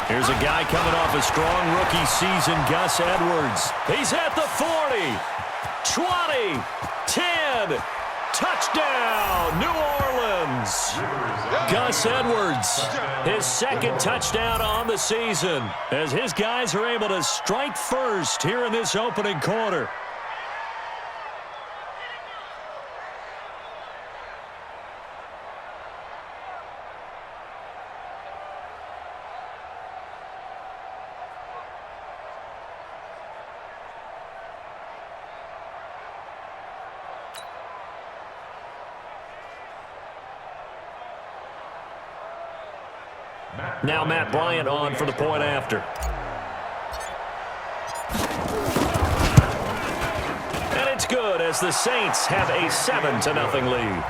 Here's a guy coming off a strong rookie season, Gus Edwards. He's at the 40, 20, 10, touchdown, New Orleans. Gus Edwards, his second touchdown on the season, as his guys are able to strike first here in this opening quarter. Now Matt Bryant on for the point after. And it's good as the Saints have a 7-0 lead.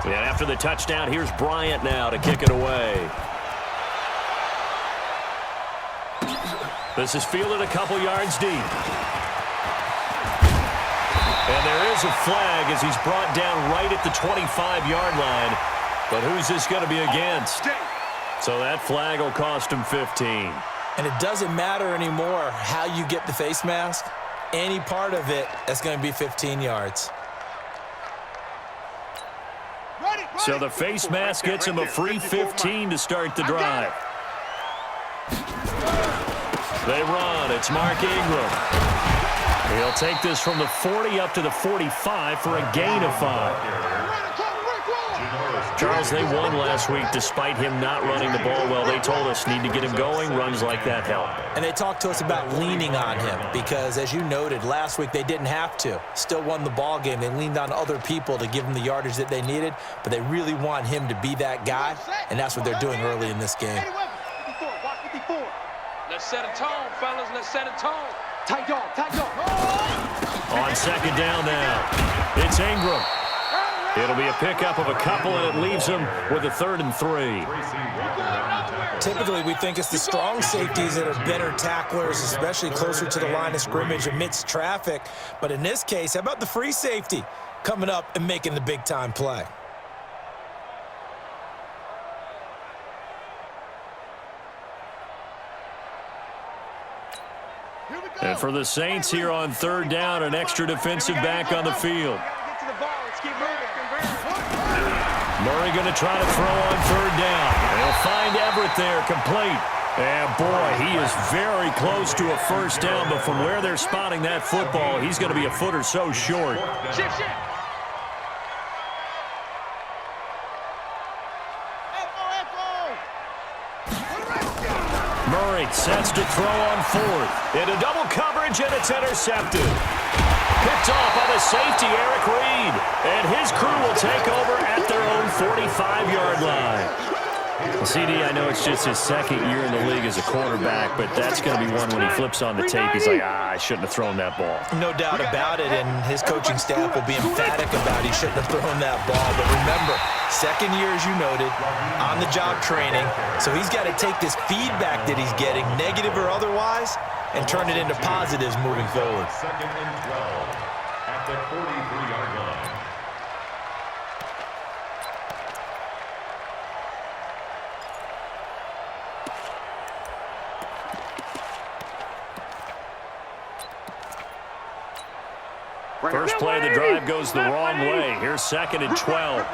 And after the touchdown, here's Bryant now to kick it away. This is fielded a couple yards deep. And there is a flag as he's brought down right at the 25-yard line. But who's this going to be against? So that flag will cost him 15. And it doesn't matter anymore how you get the face mask. Any part of it, that's going to be 15 yards. So the face mask gets him a free 15 to start the drive. They run. It's Mark Ingram. He'll take this from the 40 up to the 45 for a gain of 5. Charles, they won last week despite him not running the ball well. They told us need to get him going. Runs like that help. And they talked to us about leaning on him because, as you noted, last week they didn't have to. Still won the ball game. They leaned on other people to give them the yardage that they needed, but they really want him to be that guy, and that's what they're doing early in this game. Let's set a tone, fellas. Let's set a tone. Tight dog, tight dog. On second down now, it's Ingram. It'll be a pickup of a couple, and it leaves him with a 3rd and 3. Typically, we think it's the strong safeties that are better tacklers, especially closer to the line of scrimmage amidst traffic. But in this case, how about the free safety coming up and making the big-time play? And for the Saints here on 3rd down, an extra defensive back on the field. Murray going to try to throw on 3rd down. They'll find Everett there, complete. And boy, he is very close to a first down, but from where they're spotting that football, he's going to be a foot or so short. Murray sets to throw on 4th. Into double coverage, and it's intercepted. Picked off by the safety, Eric Reed. And his crew will take over at their own 45-yard line. Well, CD, I know it's just his 2nd year in the league as a quarterback, but that's going to be one when he flips on the tape. He's like, I shouldn't have thrown that ball. No doubt about it, and his coaching staff will be emphatic about he shouldn't have thrown that ball. But remember, 2nd year, as you noted, on-the-job training. So he's got to take this feedback that he's getting, negative or otherwise, and turn it into positives moving forward. 2nd and 12 at the 43-yard line. First play of the drive goes the wrong way. Here's 2nd and 12.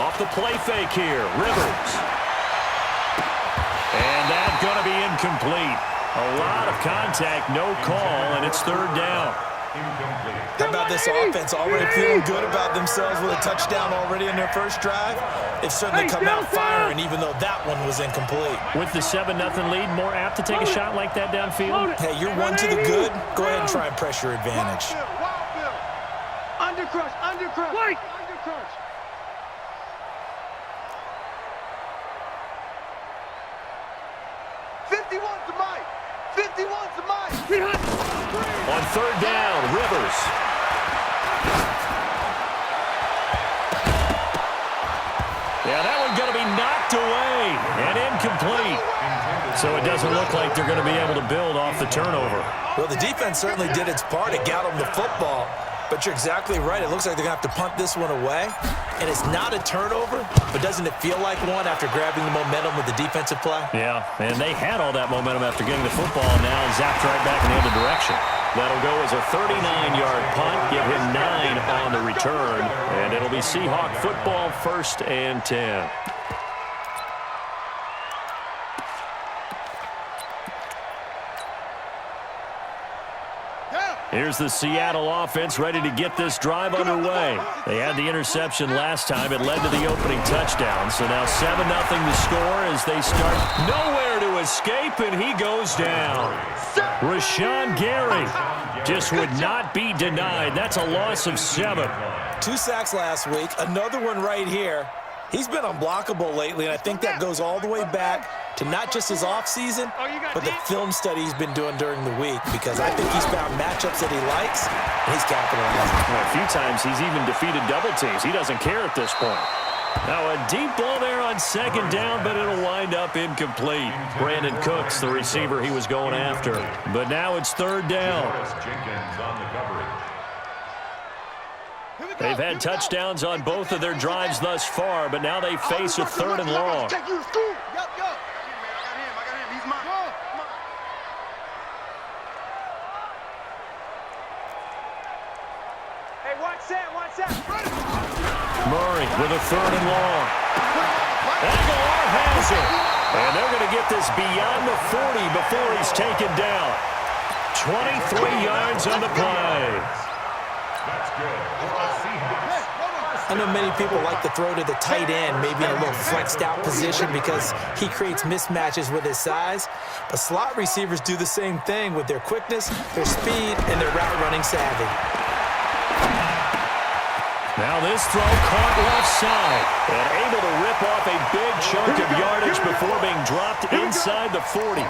Off the play fake here, Rivers. And that's going to be incomplete. A lot of contact, no call, and it's 3rd down. How about this offense already feeling good about themselves with a touchdown already in their first drive? They've certainly come out firing, even though that one was incomplete. With the 7-0 lead, more apt to take a shot like that downfield? Hey, you're one to the good. Go ahead and try and press your advantage. Undercrush, undercrush, Wait. undercrush. On third down, Rivers. Yeah, that one's going to be knocked away and incomplete. So it doesn't look like they're going to be able to build off the turnover. Well, the defense certainly did its part. It got them the football. But you're exactly right. It looks like they're going to have to punt this one away. And it's not a turnover, but doesn't it feel like one after grabbing the momentum with the defensive play? Yeah, and they had all that momentum after getting the football, and now zapped right back in the other direction. That'll go as a 39-yard punt, give him 9 on the return, and it'll be Seahawk football, 1st and 10. Here's the Seattle offense ready to get this drive underway. They had the interception last time. It led to the opening touchdown. So now 7-0 the score as they start. Nowhere to escape, and he goes down. Rashawn Gary just would not be denied. That's a loss of 7. 2 sacks last week. Another one right here. He's been unblockable lately, and I think that goes all the way back to not just his offseason, but the film study he's been doing during the week, because I think he's found matchups that he likes, and he's capitalizing. Well, a few times he's even defeated double teams. He doesn't care at this point. Now a deep ball there on 2nd down, but it'll wind up incomplete. Brandon Cooks, the receiver he was going after. But now it's 3rd down. They've had touchdowns on both of their drives thus far, but now they face a 3rd and long. Murray with a 3rd and long. Aguilar has it. And they're going to get this beyond the 40 before he's taken down. 23 yards on the play. I know many people like to throw to the tight end, maybe in a little flexed out position because he creates mismatches with his size. But slot receivers do the same thing with their quickness, their speed, and their route running savvy. Now this throw caught left side and able to rip off a big chunk of yardage before being dropped inside the 40.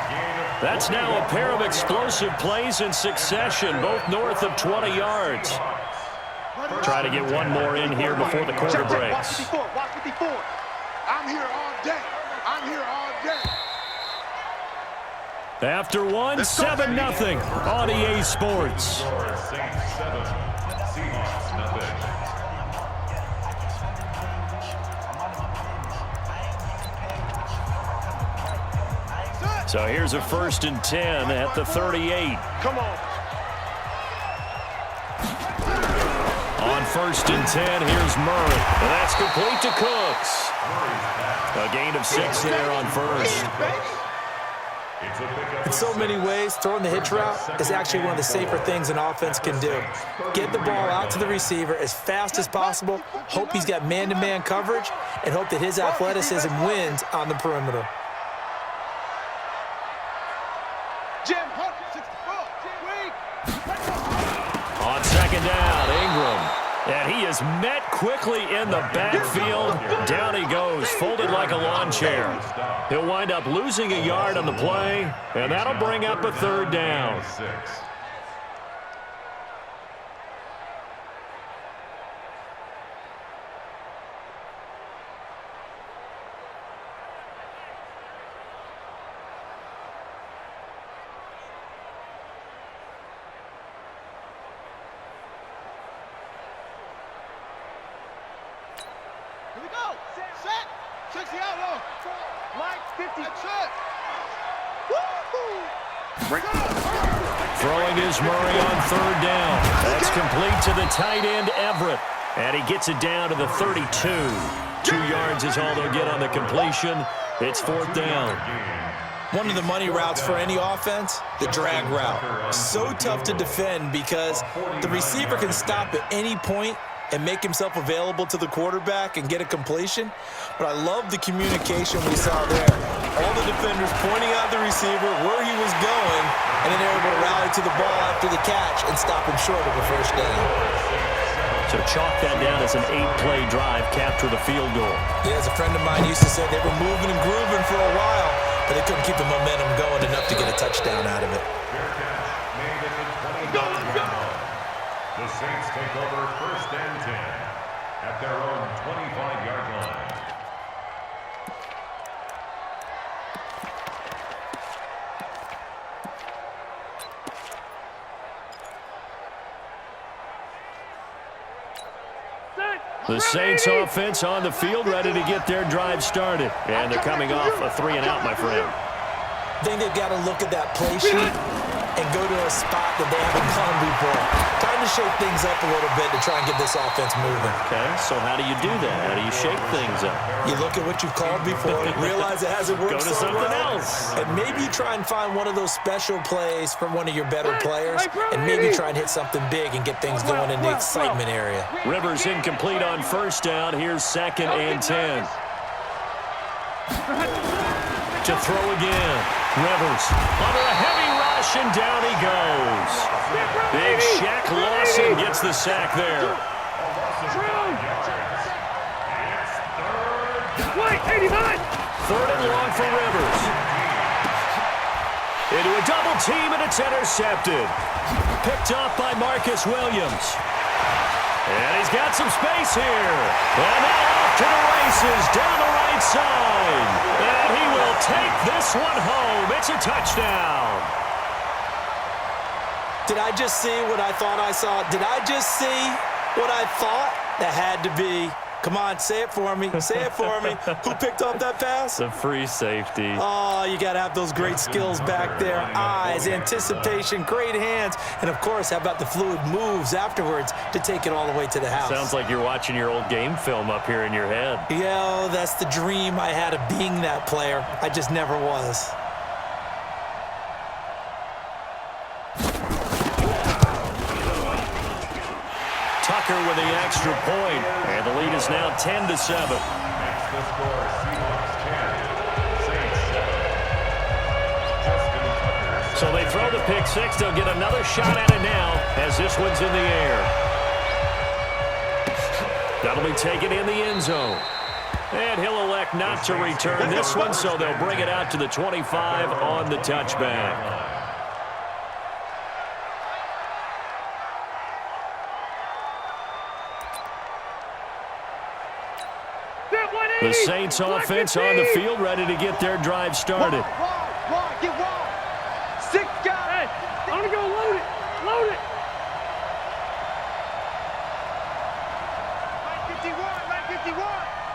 That's now a pair of explosive plays in succession, both north of 20 yards. Try to get one more in here before the quarter breaks. Watch 54. I'm here all day. I'm here all day. After one, 7-0 on EA Sports. So here's a 1st and 10 at the 38. Come on. On 1st and 10, here's Murray. And that's complete to Cooks. A gain of 6 there on 1st. In so many ways, throwing the hitch route is actually one of the safer things an offense can do. Get the ball out to the receiver as fast as possible, hope he's got man-to-man coverage, and hope that his athleticism wins on the perimeter. On 2nd down, Ingram. And he is met quickly in the backfield. Down he goes, folded like a lawn chair. He'll wind up losing a yard on the play, and that'll bring up a 3rd down. Throwing is Murray on 3rd down. That's complete to the tight end, Everett. And he gets it down to the 32. 2 yards is all they'll get on the completion. It's 4th down. One of the money routes for any offense, the drag route. So tough to defend because the receiver can stop at any point and make himself available to the quarterback and get a completion. But I love the communication we saw there. All the defenders pointing out the receiver, where he was going, and then they're able to rally to the ball after the catch and stop him short of a first down. So chalk that down as an 8-play drive, capture the field goal. Yeah, as a friend of mine used to say, they were moving and grooving for a while, but they couldn't keep the momentum going enough to get a touchdown out of it. The Saints take over 1st and 10 at their own 25-yard line. The Saints offense on the field, ready to get their drive started. And they're coming off a 3-and-out, my friend. I think they've got to look at that play sheet and go to a spot that they haven't gone before. Trying to shake things up a little bit to try and get this offense moving. Okay, so how do you do that? How do you shake things up? You look at what you've called before, realize it hasn't worked Go to so something well, else. and maybe try and find one of those special plays from one of your better players, and maybe try and hit something big and get things going in the excitement area. Rivers incomplete on 1st down. Here's 2nd and 10. To throw again. Rivers under a heavy rush, and down he goes. Big Shaq Lawson gets the sack there. Wait, 89! 3rd and long for Rivers. Into a double team, and it's intercepted. Picked off by Marcus Williams. And he's got some space here. And now off to the races down the right side. And he will take this one home. It's a touchdown. Did I just see what I thought I saw? Did I just see what I thought? That had to be. Come on, say it for me. Say it for me. Who picked up that pass? The free safety. Oh, you got to have those great skills back there. Eyes, anticipation, great hands. And, of course, how about the fluid moves afterwards to take it all the way to the house? Sounds like you're watching your old game film up here in your head. Yeah, that's the dream I had of being that player. I just never was. Tucker with the extra point, and the lead is now 10-7. That's the score. Seahawks 10, Saints 7. Justin Tucker. So they throw the pick six. They'll get another shot at it now as this one's in the air. That'll be taken in the end zone. And he'll elect not to return this one, so they'll bring it out to the 25 on the touchback. The Saints offense on the field, ready to get their drive started. Wide, get wide. 6 guys. Hey, I'm going to go load it. Load it. Right 51.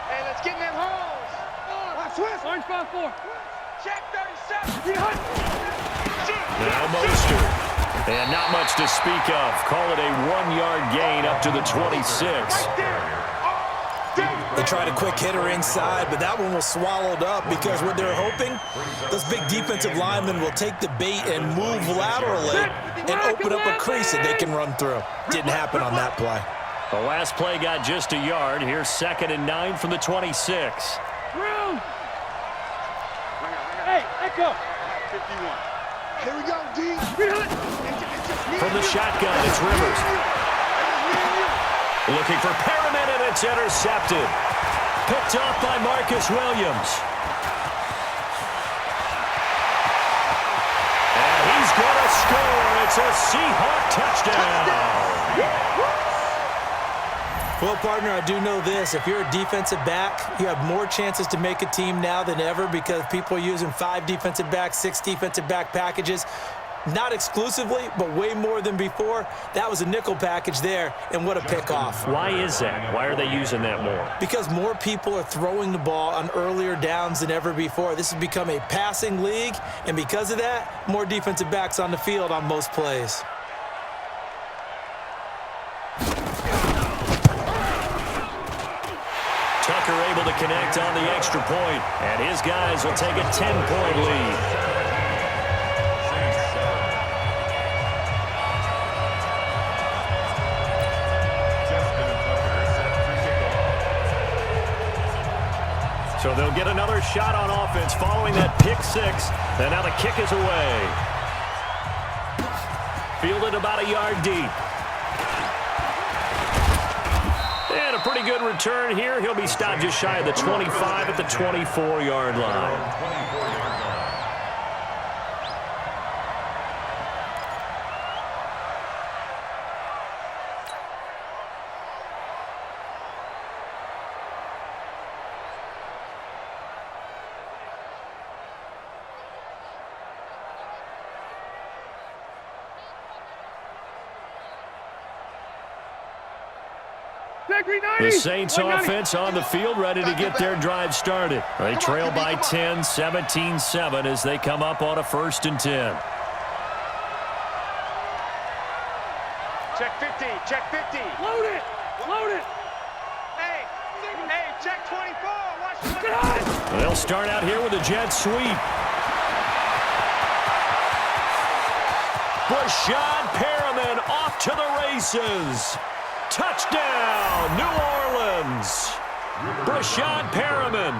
Hey, let's get in them holes. Orange 5-4. Check 37. Now Mostert. And not much to speak of. Call it a 1-yard gain up to the 26. Right there. They tried a quick hitter inside, but that one was swallowed up because what they're hoping, those big defensive linemen will take the bait and move laterally and open up a crease that they can run through. Didn't happen on that play. The last play got just a yard. Here's 2nd and 9 from the 26. Room. Hey, Echo. 51. Here we go, D. From the shotgun, it's Rivers. Looking for Perriman, and it's intercepted. Picked off by Marcus Williams. And he's going to score. It's a Seahawk touchdown. Well, partner, I do know this. If you're a defensive back, you have more chances to make a team now than ever because people are using 5 defensive backs, 6 defensive back packages. Not exclusively, but way more than before. That was a nickel package there, and what a pickoff. Why is that? Why are they using that more? Because more people are throwing the ball on earlier downs than ever before. This has become a passing league, and because of that, more defensive backs on the field on most plays. Tucker able to connect on the extra point, and his guys will take a 10-point lead. So they'll get another shot on offense following that pick six. And now the kick is away. Fielded about a yard deep. And a pretty good return here. He'll be stopped just shy of the 25 at the 24-yard line. The Saints offense on the field, ready to get their drive started. They trail by 10, 17-7 as they come up on a 1st and 10. Check 50, check 50. Load it, load it. Hey, check 24. Watch the They'll start out here with a jet sweep. Brashad Perriman off to the races. Touchdown, New Orleans. Brashad Perriman,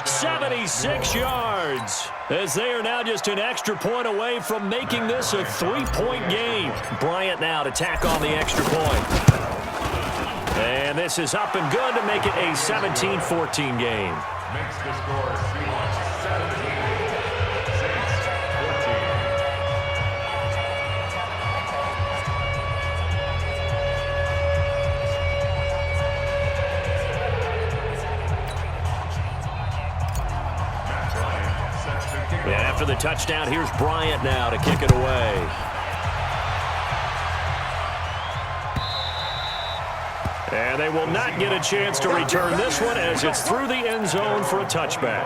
76 yards. As they are now just an extra point away from making this a 3-point game. Bryant now to tack on the extra point. And this is up and good to make it a 17-14 game. Makes the score Seahawks 17, Saints 14. After the touchdown, here's Bryant now to kick it away. And they will not get a chance to return this one as it's through the end zone for a touchback.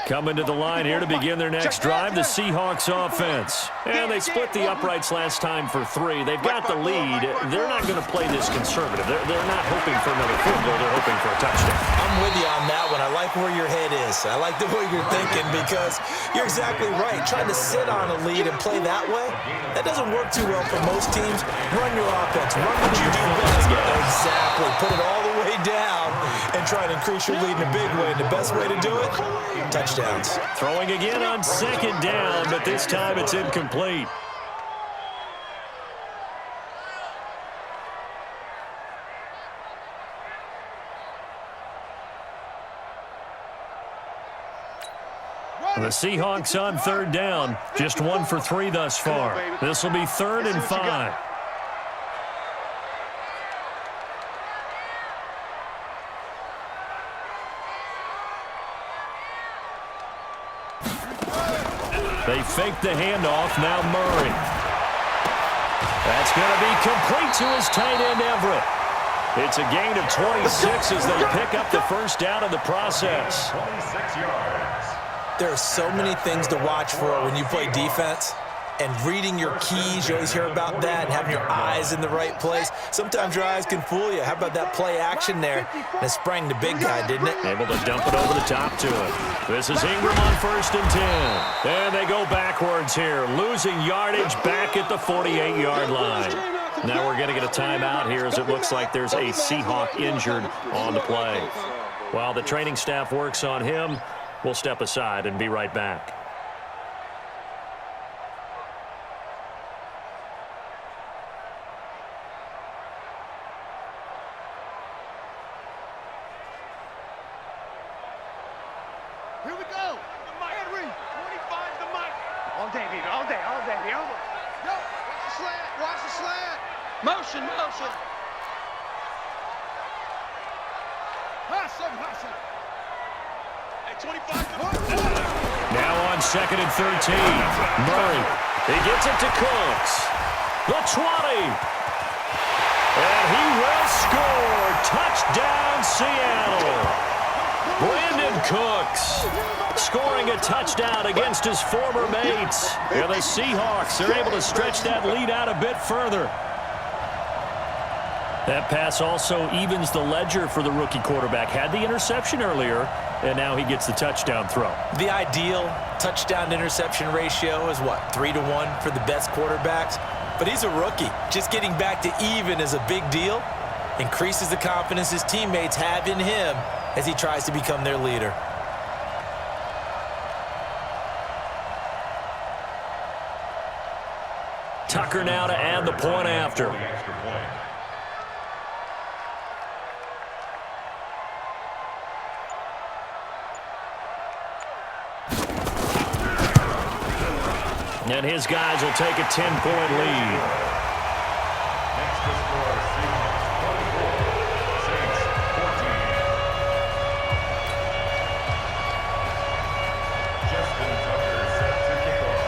Coming to the line here to begin their next drive, the Seahawks offense. And they split the uprights last time for 3. They've got the lead. They're not going to play this conservative. They're not hoping for another field goal. They're hoping for a touchdown. I'm with you on that one. I like where your head is. I like the way you're thinking because you're exactly right. Trying to sit on a lead and play that way, that doesn't work too well for most teams. Run your offense. Run what you do best. Exactly. Put it all the way down and try to increase your lead in a big way. And the best way to do it, touchdowns. Throwing again on 2nd down, but this time it's incomplete. The Seahawks on 3rd down, just 1 for 3 thus far. This will be 3rd and 5. They fake the handoff, now Murray. That's going to be complete to his tight end, Everett. It's a gain of 26 as they pick up the 1st down in the process. 26 yards. There are so many things to watch for when you play defense. And reading your keys, you always hear about that, and having your eyes in the right place. Sometimes your eyes can fool you. How about that play action there? And it sprang the big guy, didn't it? Able to dump it over the top to him. This is Ingram on 1st and 10. And they go backwards here, losing yardage back at the 48-yard line. Now we're going to get a timeout here as it looks like there's a Seahawk injured on the play. While the training staff works on him, we'll step aside and be right back. Here we go. Henry, 25's the mic. All day, baby. All day, all day. Yo, watch the slant. Watch the slant. Motion, motion. Hustle. Hey, 25. Now on 2nd and 13. Murray. He gets it to Cooks. The 20. And he will score. Touchdown, Seattle. Brandon Cooks scoring a touchdown against his former mates. And the Seahawks are able to stretch that lead out a bit further. That pass also evens the ledger for the rookie quarterback. Had the interception earlier, and now he gets the touchdown throw. The ideal touchdown-interception ratio is what, 3-to-1 for the best quarterbacks? But he's a rookie. Just getting back to even is a big deal. Increases the confidence his teammates have in him as he tries to become their leader. Tucker now to add the point after. And his guys will take a 10-point lead. Next to score, Seahawks 24, Saints 14. Justin Tucker set to kick off.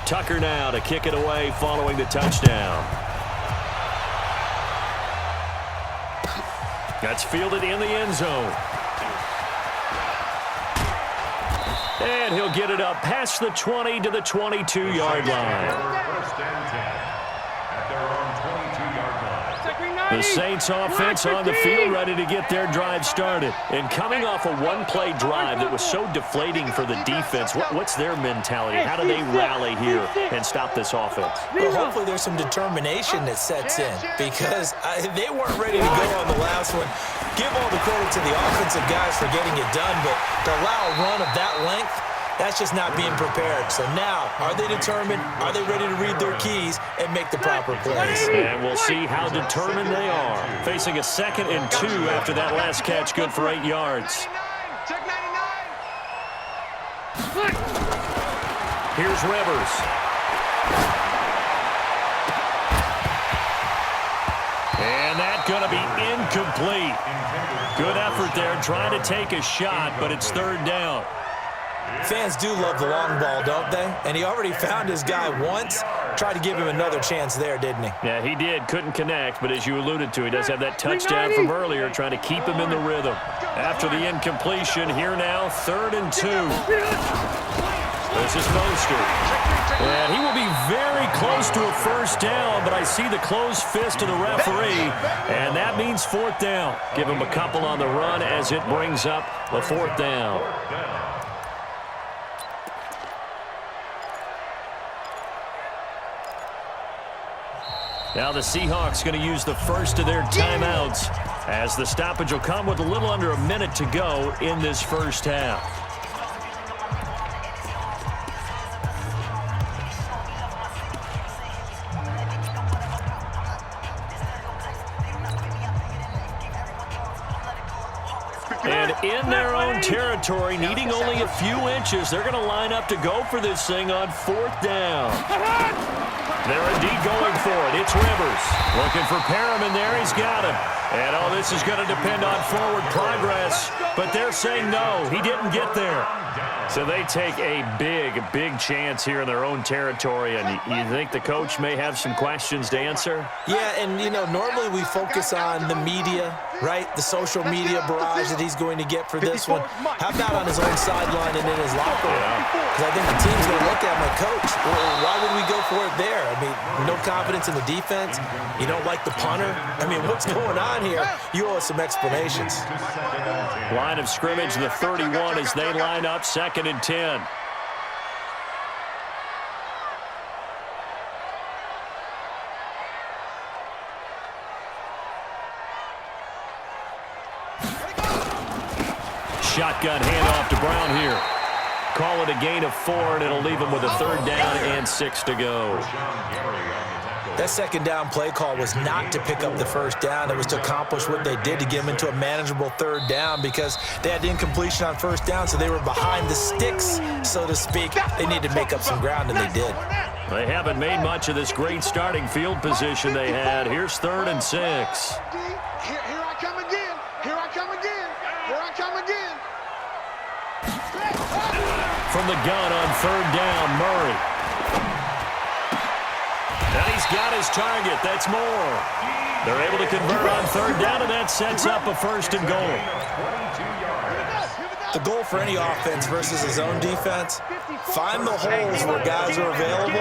Tucker now to kick it away following the touchdown. That's fielded in the end zone. And he'll get it up past the 20 to the 22-yard line. First and 10 at their own 22-yard line. The Saints offense on the field ready to get their drive started. And coming off a one-play drive that was so deflating for the defense, what's their mentality? How do they rally here and stop this offense? Well, hopefully there's some determination that sets in because they weren't ready to go on the last one. Give all the credit to the offensive guys for getting it done, but to allow a run of that length, that's just not being prepared. So now, are they determined? Are they ready to read their keys and make the proper plays? And we'll see how determined they are. Facing a 2nd and 2 after that last catch, good for 8 yards. Check 99. Here's Rivers. And that's going to be incomplete. Good effort there, trying to take a shot, but it's 3rd down. Fans do love the long ball, don't they? And he already found his guy once. Tried to give him another chance there, didn't he? Yeah, he did. Couldn't connect, but as you alluded to, he does have that touchdown from earlier, trying to keep him in the rhythm. After the incompletion, here now, 3rd and 2. This is Mostert. And he will be very close to a first down, but I see the closed fist of the referee, and that means 4th down. Give him a couple on the run as it brings up the 4th down. Now the Seahawks going to use the first of their timeouts as the stoppage will come with a little under a minute to go in this first half. And in their own territory, needing only a few inches, they're going to line up to go for this thing on 4th down. They're indeed going for it. It's Rivers. Looking for Perriman there. He's got him. And, this is going to depend on forward progress. But they're saying no, he didn't get there. So they take a big chance here in their own territory. And you think the coach may have some questions to answer? Yeah, and, normally we focus on the media, right? The social media barrage that he's going to get for this one. How about on his own sideline and in his locker room? Because I think the team's going to look at him like, Coach, why would we go for it there? I mean, no confidence in the defense. You don't like the punter. I mean, what's going on here? You owe us some explanations. Line of scrimmage, the 31 as they line up, 2nd and 10. Shotgun handoff to Brown here. Call it a gain of 4, and it'll leave him with a 3rd down and 6 to go. That 2nd down play call was not to pick up the first down. It was to accomplish what they did to get them into a manageable 3rd down because they had incompletion on 1st down, so they were behind the sticks, so to speak. They needed to make up some ground, and they did. They haven't made much of this great starting field position they had. Here's 3rd and 6. Here I come again. Here I come again. Here I come again. From the gun on 3rd down, Murray. And he's got his target. That's more. They're able to convert on 3rd down, and that sets up a 1st and goal. The goal for any offense versus his own defense, find the holes where guys are available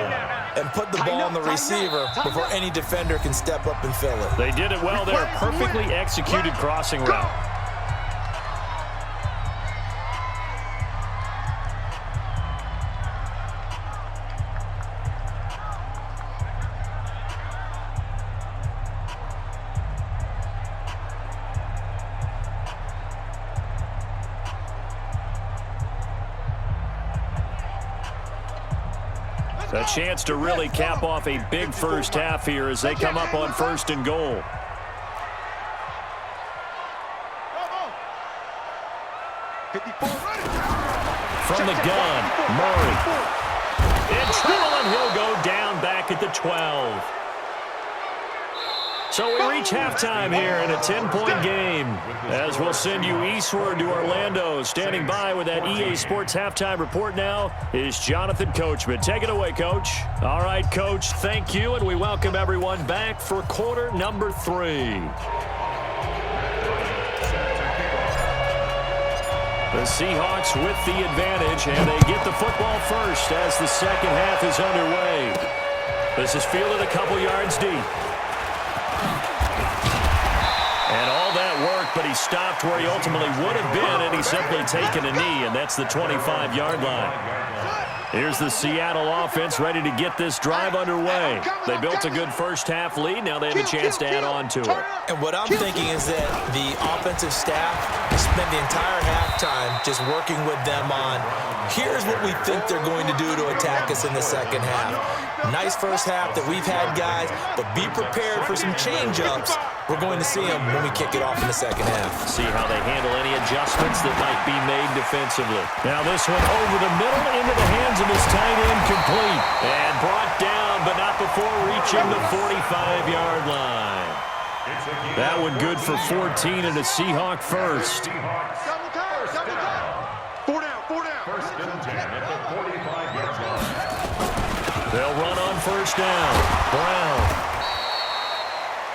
and put the ball on the receiver before any defender can step up and fill it. They did it well there. Perfectly executed crossing route. A chance to really cap off a big first half here as they come up on 1st and goal. From the gun, Murray. And trouble, and he'll go down back at the 12. So we reach halftime here in a 10-point game as we'll send you eastward to Orlando. Standing by with that EA Sports halftime report now is Jonathan Coachman. Take it away, Coach. All right, Coach, thank you, and we welcome everyone back for quarter number 3. The Seahawks with the advantage, and they get the football first as the second half is underway. This is fielded a couple yards deep. And all that work, but he stopped where he ultimately would have been, and he's simply taken a knee, and that's the 25-yard line. Here's the Seattle offense ready to get this drive underway. They built a good first-half lead. Now they have a chance to add on to it. And what I'm thinking is that the offensive staff spent the entire halftime just working with them on, here's what we think they're going to do to attack us in the second half. Nice first half that we've had, guys, but be prepared for some change-ups. We're going to see them when we kick it off in the second half. See how they handle any adjustments that might be made defensively. Now this one over the middle into the hands of his tight end, complete. And brought down, but not before reaching the 45-yard line. That one good for 14 and a Seahawk first. Double time, double time. 4 down, 4 down. 1st and 10 at the 45-yard line. They'll run on 1st down. Brown.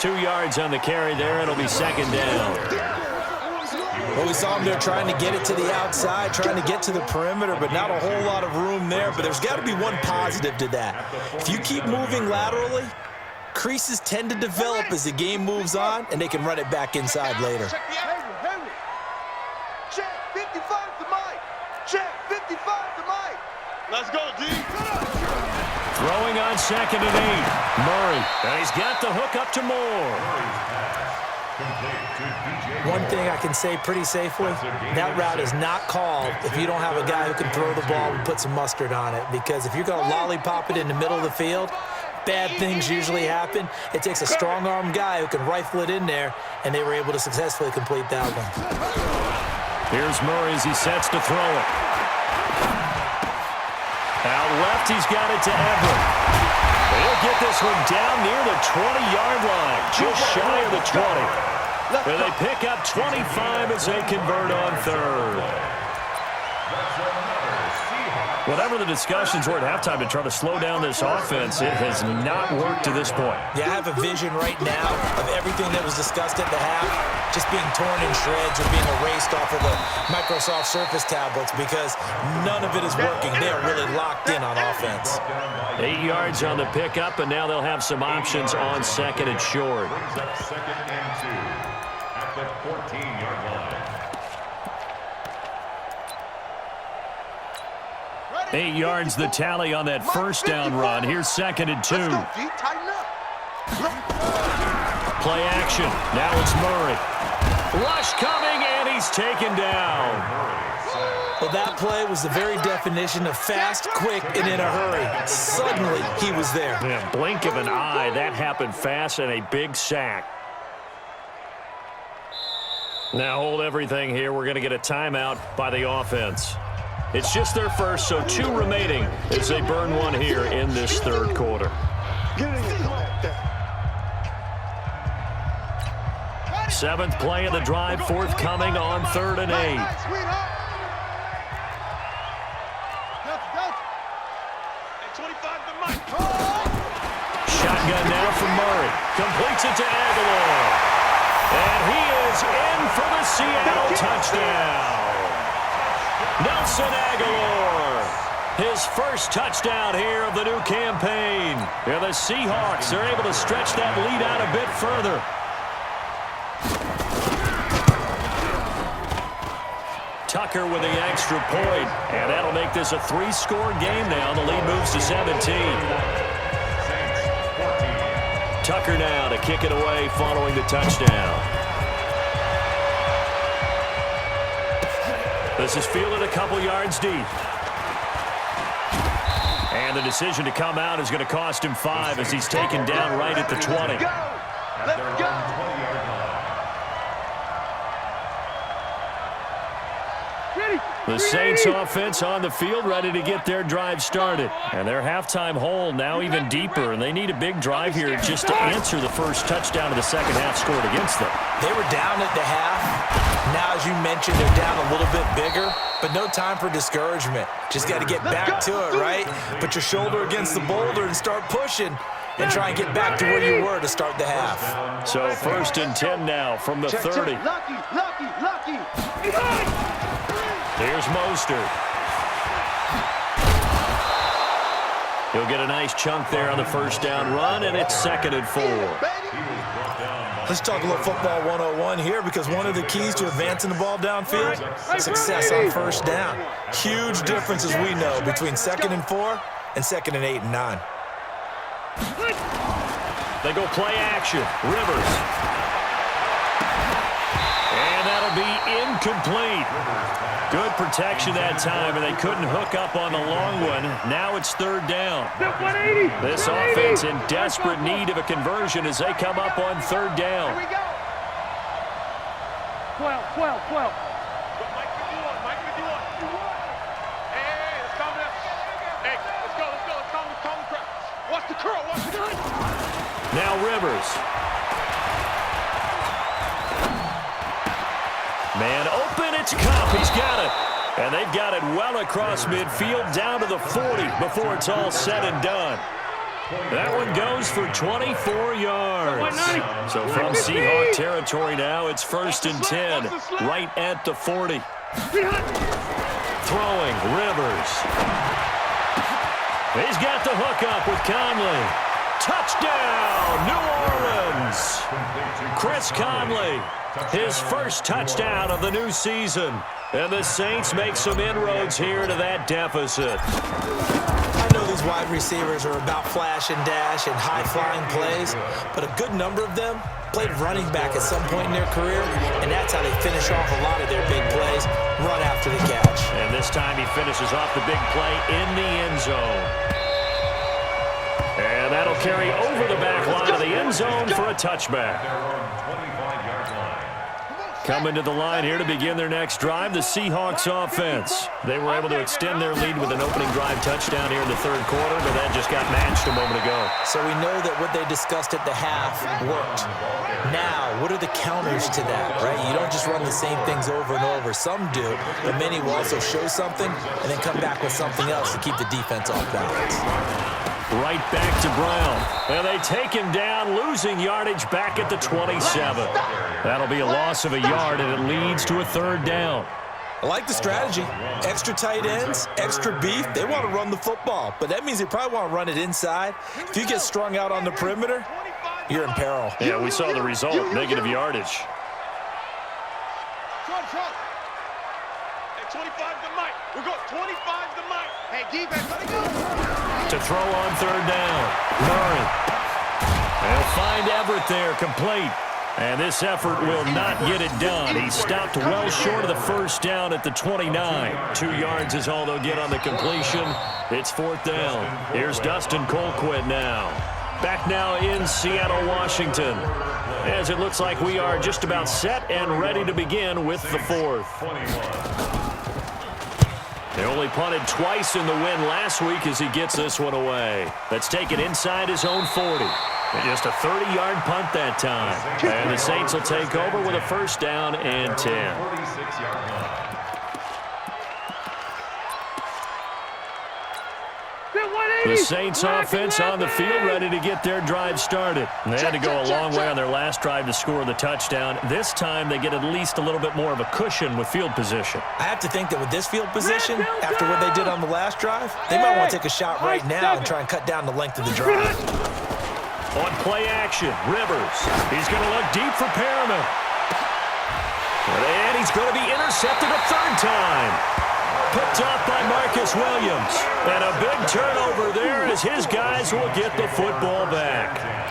2 yards on the carry there. It'll be 2nd down. Well, we saw him there trying to get it to the outside, trying to get to the perimeter, but not a whole lot of room there. But there's got to be one positive to that. If you keep moving laterally, creases tend to develop as the game moves on, and they can run it back inside later. Check 55 to Mike. Check 55 to Mike. Let's go, D. Throwing on 2nd and 8. Murray. And he's got the hook up to Moore. One thing I can say pretty safely, that route is not called if you don't have a guy who can throw the ball and put some mustard on it. Because if you're going to lollipop it in the middle of the field, bad things usually happen. It takes a strong-armed guy who can rifle it in there, and they were able to successfully complete that one. Here's Murray as he sets to throw it. Out left, he's got it to Everett. He'll get this one down near the 20-yard line, just shy of the 20. And they pick up 25 as they convert on 3rd. Whatever the discussions were at halftime to try to slow down this offense, it has not worked to this point. Yeah, I have a vision right now of everything that was discussed at the half just being torn in shreds or being erased off of the Microsoft Surface tablets because none of it is working. They are really locked in on offense. 8 yards on the pickup, and now they'll have some options on 2nd and short. 2nd and 2 at the 14-yard line. 8 yards the tally on that 1st down run. Here's 2nd and 2. Play action. Now it's Murray. Rush coming, and he's taken down. Well, that play was the very definition of fast, quick, and in a hurry. Suddenly, he was there. Yeah, blink of an eye. That happened fast, and a big sack. Now hold everything here. We're going to get a timeout by the offense. It's just their first, so 2 remaining as they burn one here in this 3rd quarter. Seventh play of the drive forthcoming on 3rd and 8. Shotgun now from Murray. Completes it to Aguilar. And he is in for the Seattle touchdown. Nelson Aguilar. His first touchdown here of the new campaign. And the Seahawks are able to stretch that lead out a bit further. Tucker with the extra point, and that'll make this a 3-score game now. The lead moves to 17. Tucker now to kick it away following the touchdown. This is fielded a couple yards deep. And the decision to come out is going to cost him 5 as he's taken down right at the 20. Let's go. The Saints offense on the field ready to get their drive started. And their halftime hole now even deeper, and they need a big drive here just to answer the first touchdown of the second half scored against them. They were down at the half. Now, as you mentioned, they're down a little bit bigger, but no time for discouragement. Just got to get back to it, right? Put your shoulder against the boulder and start pushing and try and get back to where you were to start the half. So 1st and 10 now from the 30. Lucky. Here's Mostert. He'll get a nice chunk there on the first down run, and it's 2nd and 4. Let's talk a little football 101 here, because one of the keys to advancing the ball downfield, success on first down. Huge difference, as we know, between 2nd and 4 and 2nd and 8 and 9. They go play action. Rivers. And that'll be incomplete. Good protection that time, and they couldn't hook up on the long one. Now it's 3rd down. This offense in desperate need of a conversion as they come up on 3rd down. 12. Mike, hey, let's calm down. Hey, let's go. Calm the crowd. Watch the curl. Now Rivers. Man open, it's Cup. He's got it. And they've got it well across midfield down to the 40 before it's all said and done. That one goes for 24 yards. So from Seahawk territory now, it's 1st and 10, right at the 40. Throwing, Rivers. He's got the hook up with Conley. Touchdown, New Orleans. Chris Conley, his first touchdown of the new season. And the Saints make some inroads here to that deficit. I know these wide receivers are about flash and dash and high-flying plays, but a good number of them played running back at some point in their career, and that's how they finish off a lot of their big plays, run after the catch. And this time he finishes off the big play in the end zone. And that'll carry over the back line of the end zone for a touchback. Coming to the line here to begin their next drive, the Seahawks offense. They were able to extend their lead with an opening drive touchdown here in the 3rd quarter, but that just got matched a moment ago. So we know that what they discussed at the half worked. Now, what are the counters to that, right? You don't just run the same things over and over. Some do, but many will also show something and then come back with something else to keep the defense off balance. Right back to Brown. And they take him down, losing yardage back at the 27. That'll be a loss of a yard, and it leads to a 3rd down. I like the strategy. Extra tight ends, extra beef. They want to run the football, but that means they probably want to run it inside. If you get strung out on the perimeter, you're in peril. Yeah, we saw the result, negative yardage. Hey, 25 to Mike. We're going 25 to Mike. Hey, defense, let it go. To throw on 3rd down. Murray. They'll find Everett there, complete. And this effort will not get it done. He stopped well short of the first down at the 29. 2 yards is all they'll get on the completion. It's 4th down. Here's Dustin Colquitt now. Back now in Seattle, Washington. As it looks like we are just about set and ready to begin with the 4th. They only punted twice in the win last week as he gets this one away. That's taken inside his own 40. And just a 30-yard punt that time. And the Saints will take over with a 1st down and 10. Then 180. The Saints offense on the field, ready to get their drive started. And they had to go a long way on their last drive to score the touchdown. This time, they get at least a little bit more of a cushion with field position. I have to think that with this field position, after what they did on the last drive, they might want to take a shot right now and try and cut down the length of the drive. On play action, Rivers. He's going to look deep for Perriman. And he's going to be intercepted a third time. Picked up by Marcus Williams. And a big turnover there as his guys will get the football back.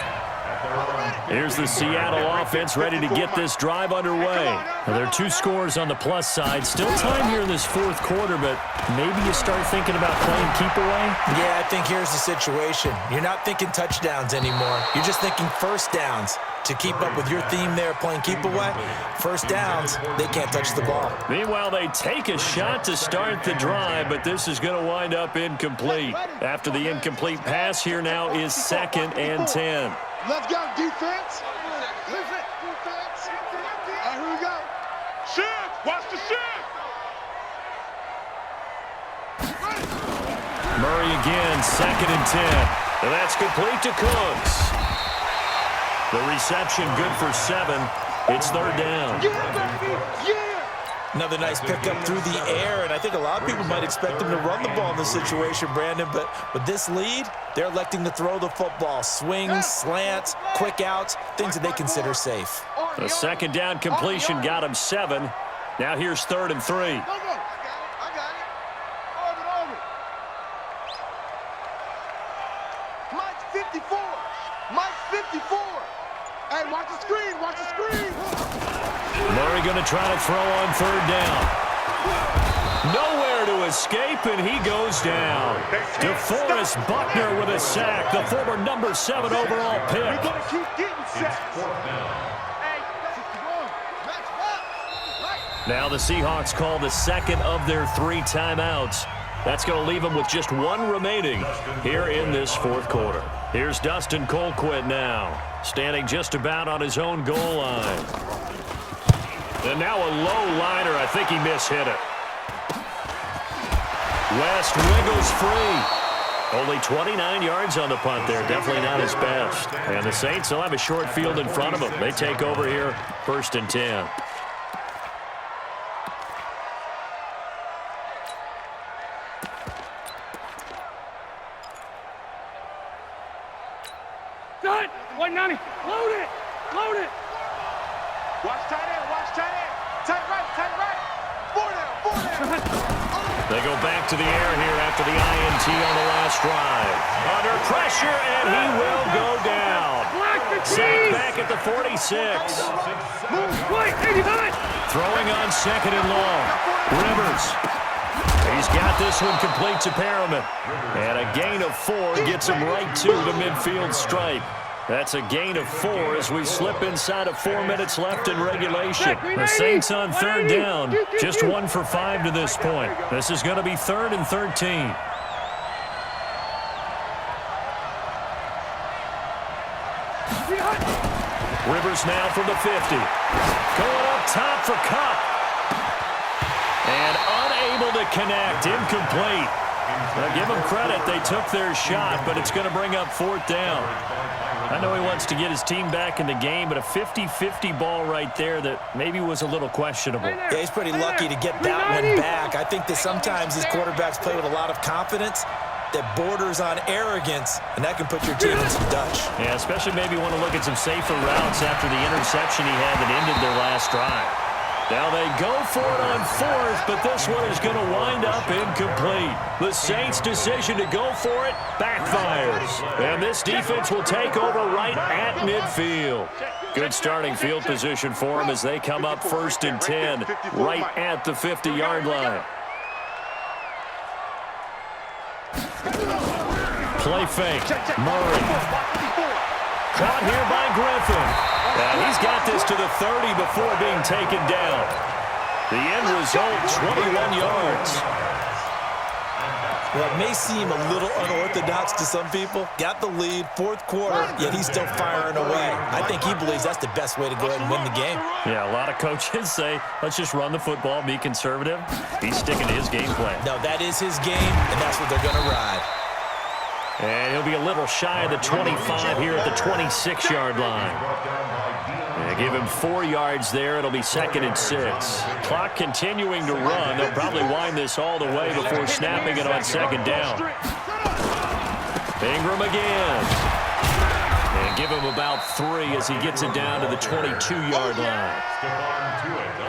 Here's the Seattle offense ready to get this drive underway. Now, there are 2 scores on the plus side. Still time here in this fourth quarter, but maybe you start thinking about playing keep away? Yeah, I think here's the situation. You're not thinking touchdowns anymore. You're just thinking first downs. To keep up with your theme there, playing keep away, first downs, they can't touch the ball. Meanwhile, they take a shot to start the drive, but this is going to wind up incomplete. After the incomplete pass, here now is 2nd and 10. Let's go, defense. Defense. All right, here we go. Shift. Watch the shift. Murray again, 2nd and 10. And that's complete to Cooks. The reception good for 7. It's 3rd down. Another nice pickup through the air, and I think a lot of people might expect them to run the ball in this situation, Brandon, but with this lead, they're electing to throw the football. Swings, slants, quick outs, things that they consider safe. The 2nd down completion got him 7. Now here's 3rd and 3. I got it. Orbit. Mike's 54. Mike's 54. Hey, watch the screen. Murray going to try to throw on 3rd down. Nowhere to escape, and he goes down. DeForest Buckner with a sack, the former number 7 overall pick. We're going to keep getting sacks. Now the Seahawks call the 2nd of their 3 timeouts. That's going to leave them with just 1 remaining here in this fourth quarter. Here's Dustin Colquitt now, standing just about on his own goal line. And now a low liner. I think he mishit it. West wiggles free. Only 29 yards on the punt there. Definitely not his best. And the Saints will have a short field in front of them. They take over here, 1st and 10. Done. 190. Load it. Watch tight end. Tight right. 4 down. They go back to the air here after the INT on the last drive. Under pressure, and he will go down. Sacked back at the 46. Throwing on 2nd and long. Rivers. He's got this one complete to Perriman. And a gain of 4 gets him right to the midfield stripe. That's a gain of 4 as we slip inside of 4 minutes left in regulation. The Saints on 3rd down. Just 1 for 5 to this point. This is going to be 3rd and 13. Rivers now from the 50. Going up top for Cup. And unable to connect. Incomplete. Now give them credit. They took their shot, but it's going to bring up 4th down. I know he wants to get his team back in the game, but a 50-50 ball right there that maybe was a little questionable. Yeah, he's pretty lucky to get that one back. I think that sometimes these quarterbacks play with a lot of confidence that borders on arrogance, and that can put your team in some Dutch. Yeah, especially maybe want to look at some safer routes after the interception he had that ended their last drive. Now they go for it on 4th, but this one is going to wind up incomplete. The Saints' decision to go for it backfires. And this defense will take over right at midfield. Good starting field position for them as they come up 1st and 10, right at the 50-yard line. Play fake. Murray. Caught here by Griffin. And he's got this to the 30 before being taken down. The end result, 21 yards. Well, it may seem a little unorthodox to some people. Got the lead, 4th quarter, yet he's still firing away. I think he believes that's the best way to go ahead and win the game. Yeah, a lot of coaches say, let's just run the football, be conservative. He's sticking to his game plan. No, that is his game, and that's what they're going to ride. And he'll be a little shy of the 25 here at the 26-yard line. And give him 4 yards there. It'll be 2nd and 6. Clock continuing to run. They'll probably wind this all the way before snapping it on 2nd down. Ingram again. And give him about 3 as he gets it down to the 22-yard line.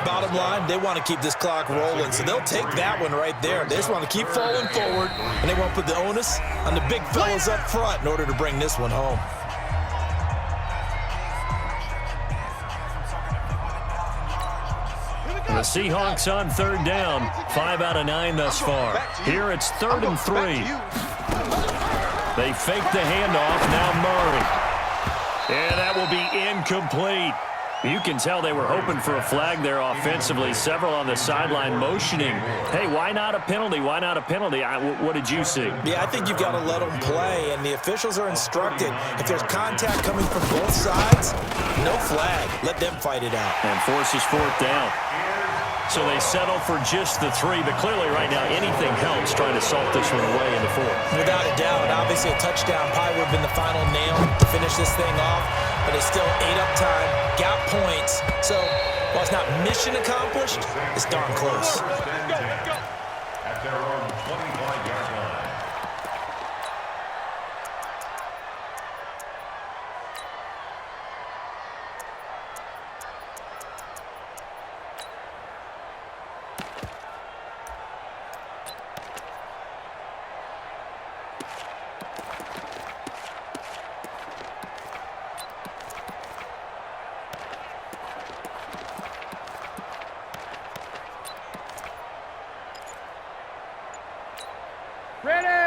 Bottom line, they want to keep this clock rolling, so they'll take that one right there. They just want to keep falling forward, and they won't put the onus on the big fellas up front in order to bring this one home. The Seahawks on 3rd down. 5 out of 9 thus far. Here it's 3rd and 3. They fake the handoff. Now Murray. And that will be incomplete. You can tell they were hoping for a flag there offensively. Several on the sideline motioning. Hey, why not a penalty? Why not a penalty? What did you see? Yeah, I think you've got to let them play, and the officials are instructed. If there's contact coming from both sides, no flag. Let them fight it out. And forces 4th down. So they settle for just the 3, but clearly right now anything helps trying to salt this one away in the 4th. Without a doubt, obviously a touchdown probably would have been the final nail to finish this thing off, but it's still 8 up time, got points. So while it's not mission accomplished, it's darn close. At their own 25-yard line.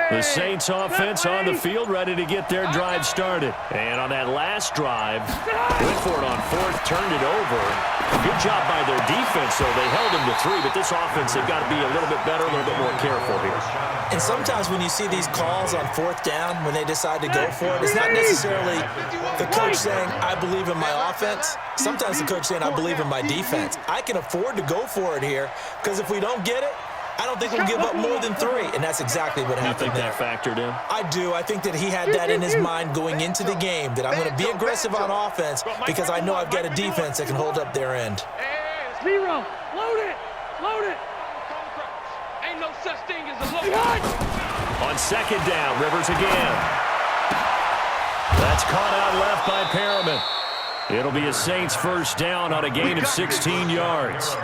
The Saints offense on the field, ready to get their drive started. And on that last drive, went for it on 4th, turned it over. Good job by their defense, though. They held them to 3, but this offense, they've got to be a little bit better, a little bit more careful here. And sometimes when you see these calls on 4th down, when they decide to go for it, it's not necessarily the coach saying, I believe in my offense. Sometimes the coach saying, I believe in my defense. I can afford to go for it here, because if we don't get it, I don't think we'll give up more than 3, and that's exactly what happened there. You think that factored in? I do. I think that he had that in his mind going into the game, that I'm going to be aggressive on offense because I know I've got a defense that can hold up their end. 0. Load it. Load it. Ain't no such thing as a load. On 2nd down, Rivers again. That's caught out left by Perriman. It'll be a Saints 1st down on a gain of 16 yards.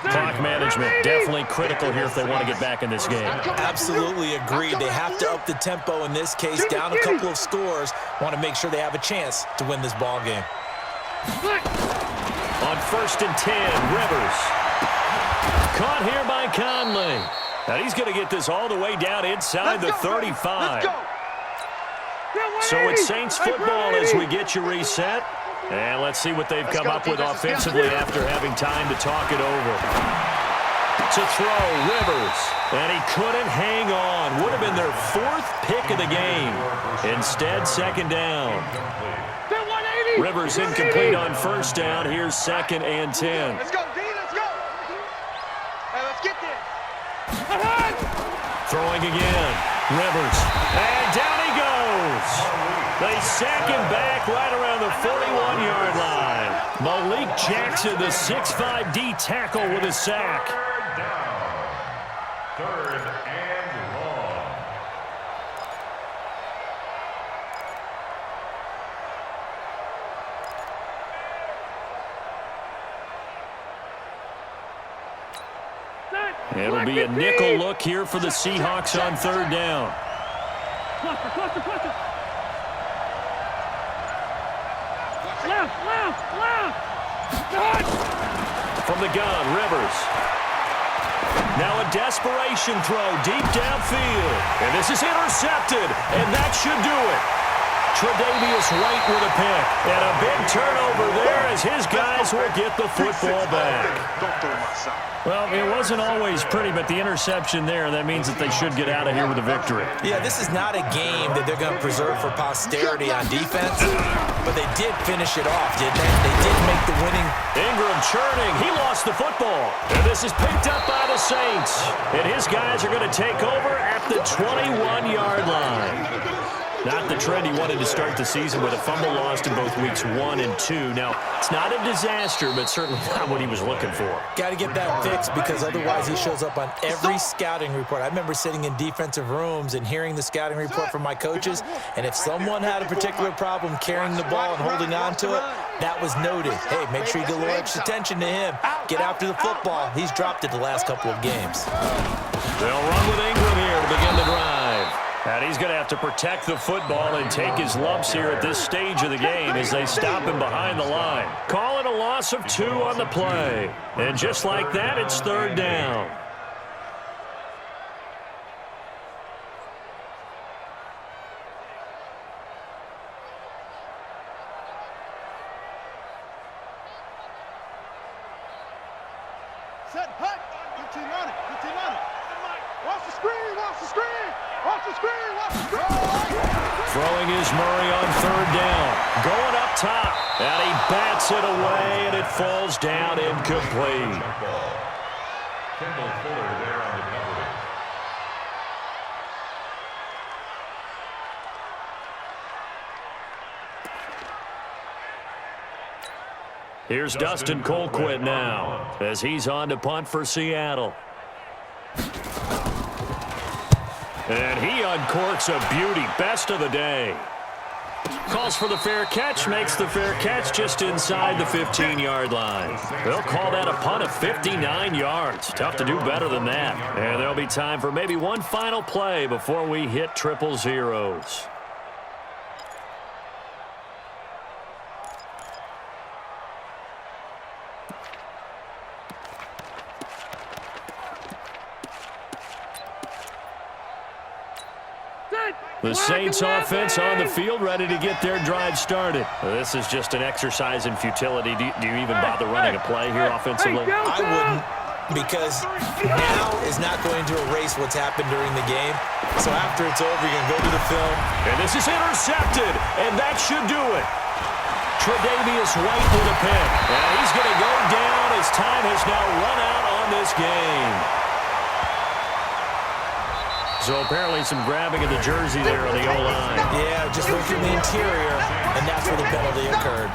Clock management definitely critical here if they want to get back in this game. Absolutely agreed. They have to up the tempo in this case, down a couple of scores. Want to make sure they have a chance to win this ball game. On 1st and 10, Rivers. Caught here by Conley. Now he's going to get this all the way down inside the 35. So it's Saints football as we get you reset. And let's see what they've come up with offensively after having time to talk it over. To throw, Rivers. And he couldn't hang on. Would have been their 4th pick of the game. Instead, 2nd down. Rivers incomplete on 1st down. Here's 2nd and 10. Let's go, D. Let's go. Hey, let's get there. Throwing again. Rivers. And down he goes. They sack him back right around the 41-yard line. Malik Jackson, the 6'5" D tackle with a sack. 3rd and long. It'll be a nickel look here for the Seahawks on 3rd down. From the gun, Rivers. Now a desperation throw deep downfield. And this is intercepted, and that should do it. Tre'Davious White with a pick. And a big turnover there as his guys will get the football back. Don't throw my side. Well, it wasn't always pretty, but the interception there, that means that they should get out of here with a victory. Yeah, this is not a game that they're going to preserve for posterity on defense, but they did finish it off, didn't they? They did make the winning. Ingram churning. He lost the football. And this is picked up by the Saints. And his guys are going to take over at the 21-yard line. Not the trend he wanted to start the season with a fumble lost in both weeks 1 and 2. Now, it's not a disaster, but certainly not what he was looking for. Got to get that fixed because otherwise he shows up on every scouting report. I remember sitting in defensive rooms and hearing the scouting report from my coaches, and if someone had a particular problem carrying the ball and holding on to it, that was noted. Hey, make sure you get a little extra attention to him. Get after the football. He's dropped it the last couple of games. They'll run with Ingram here to begin the drive. And he's going to have to protect the football and take his lumps here at this stage of the game as they stop him behind the line. Call it a loss of 2 on the play. And just like that, it's 3rd down. Set, hut. Good team on it. Good team on it. Watch the screen. Watch the screen. Watch the screen. Watch the screen. Throwing is Murray on 3rd down. Going up top. And he bats it away, and it falls down incomplete. Kendall Fuller there on the coverage. Here's Dustin Colquitt now as he's on to punt for Seattle. And he uncorks a beauty. Best of the day. Calls for the fair catch, makes the fair catch just inside the 15-yard line. They'll call that a punt of 59 yards. Tough to do better than that. And there'll be time for maybe one final play before we hit triple zeros. The Saints offense on the field, ready to get their drive started. This is just an exercise in futility. Do you even bother running a play here offensively? I wouldn't, because now is not going to erase what's happened during the game. So after it's over, you're going to go to the film. And this is intercepted, and that should do it. Tre'Davious White with a pick. And he's going to go down as time has now run out on this game. So apparently some grabbing of the jersey there on the O-line. Yeah, just working the interior, and that's where the penalty occurred.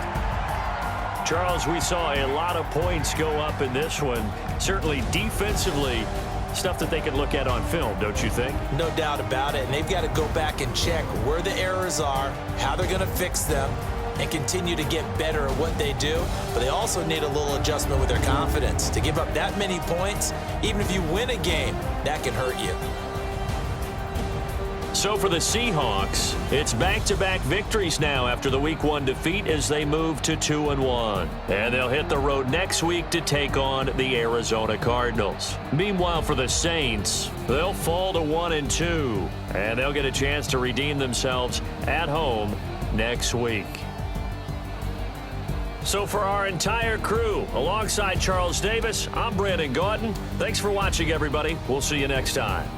Charles, we saw a lot of points go up in this one. Certainly defensively, stuff that they can look at on film, don't you think? No doubt about it, and they've got to go back and check where the errors are, how they're going to fix them, and continue to get better at what they do. But they also need a little adjustment with their confidence. To give up that many points, even if you win a game, that can hurt you. So for the Seahawks, it's back-to-back victories now after the Week 1 defeat as they move to 2-1. And they'll hit the road next week to take on the Arizona Cardinals. Meanwhile, for the Saints, they'll fall to 1-2, and they'll get a chance to redeem themselves at home next week. So for our entire crew, alongside Charles Davis, I'm Brandon Gaudin. Thanks for watching, everybody. We'll see you next time.